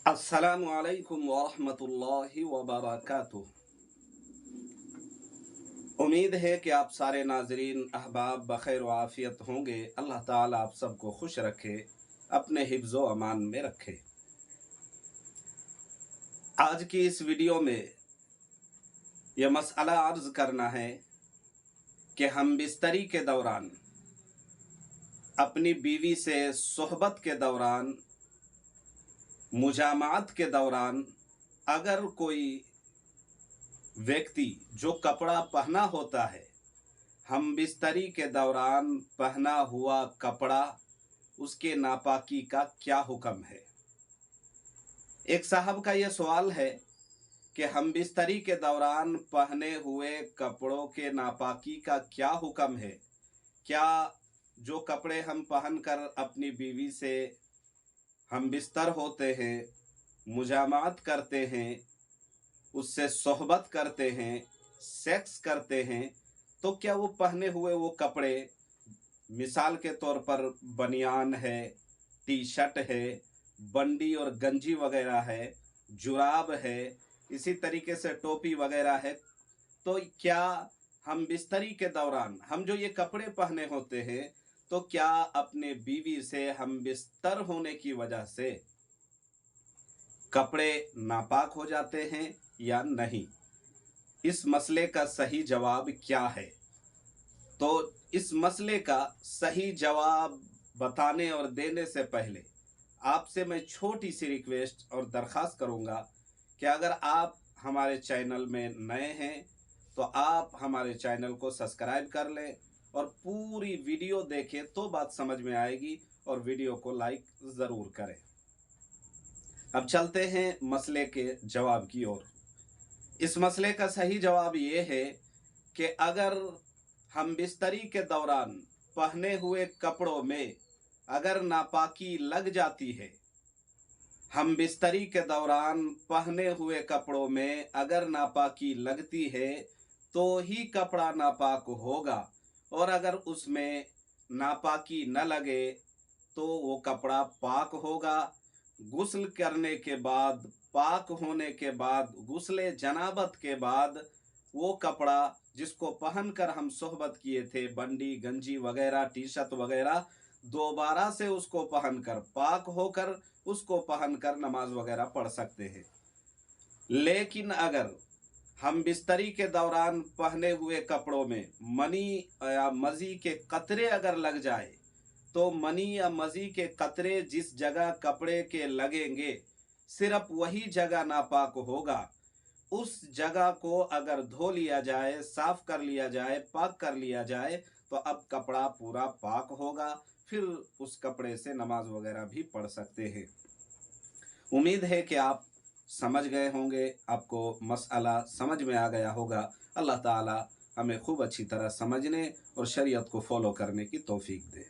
अस्सलामु अलैकुम वरहमतुल्लाहि वबरकातुह। उम्मीद है कि आप सारे नाजरीन अहबाब बखैर व आफियत होंगे। अल्लाह ताला आप सबको खुश रखे, अपने हिफ्ज़ो अमान में रखे। आज की इस वीडियो में यह मसला अर्ज करना है कि हम बिस्तरी के दौरान, अपनी बीवी से सोहबत के दौरान, मुजामात के दौरान अगर कोई व्यक्ति जो कपड़ा पहना होता है, हम बिस्तरी के दौरान पहना हुआ कपड़ा, उसके नापाकी का क्या हुक्म है। एक साहब का यह सवाल है कि हम बिस्तरी के दौरान पहने हुए कपड़ों के नापाकी का क्या हुक्म है। क्या जो कपड़े हम पहनकर अपनी बीवी से हम बिस्तर होते हैं, मुजामात करते हैं, उससे सोहबत करते हैं, सेक्स करते हैं, तो क्या वो पहने हुए वो कपड़े, मिसाल के तौर पर बनियान है, टी शर्ट है, बंडी और गंजी वगैरह है, जुराब है, इसी तरीके से टोपी वगैरह है, तो क्या हम बिस्तरी के दौरान हम जो ये कपड़े पहने होते हैं, तो क्या अपने बीवी से हम बिस्तर होने की वजह से कपड़े नापाक हो जाते हैं या नहीं। इस मसले का सही जवाब क्या है। तो इस मसले का सही जवाब बताने और देने से पहले आपसे मैं छोटी सी रिक्वेस्ट और दरख्वास्त करूंगा कि अगर आप हमारे चैनल में नए हैं तो आप हमारे चैनल को सब्सक्राइब कर लें और पूरी वीडियो देखें तो बात समझ में आएगी, और वीडियो को लाइक ज़रूर करें। अब चलते हैं मसले के जवाब की ओर। इस मसले का सही जवाब ये है कि अगर हम बिस्तरी के दौरान पहने हुए कपड़ों में अगर नापाकी लग जाती है, हम बिस्तरी के दौरान पहने हुए कपड़ों में अगर नापाकी लगती है तो ही कपड़ा नापाक होगा, और अगर उसमें नापाकी न लगे तो वो कपड़ा पाक होगा। गुस्ल करने के बाद, पाक होने के बाद, गुस्ले जनाबत के बाद वो कपड़ा जिसको पहनकर हम सोहबत किए थे, बंडी गंजी वगैरह, टी शर्ट वगैरह, दोबारा से उसको पहनकर, पाक होकर उसको पहनकर नमाज वगैरह पढ़ सकते हैं। लेकिन अगर हम बिस्तरी के दौरान पहने हुए कपड़ों में मनी या मज़ी के कतरे अगर लग जाए, तो मनी या मज़ी के कतरे जिस जगह कपड़े के लगेंगे सिर्फ वही जगह नापाक होगा। उस जगह को अगर धो लिया जाए, साफ कर लिया जाए, पाक कर लिया जाए, तो अब कपड़ा पूरा पाक होगा, फिर उस कपड़े से नमाज वगैरह भी पढ़ सकते हैं। उम्मीद है कि आप समझ गए होंगे, आपको मसला समझ में आ गया होगा। अल्लाह ताला हमें खूब अच्छी तरह समझने और शरीयत को फॉलो करने की तौफीक दे।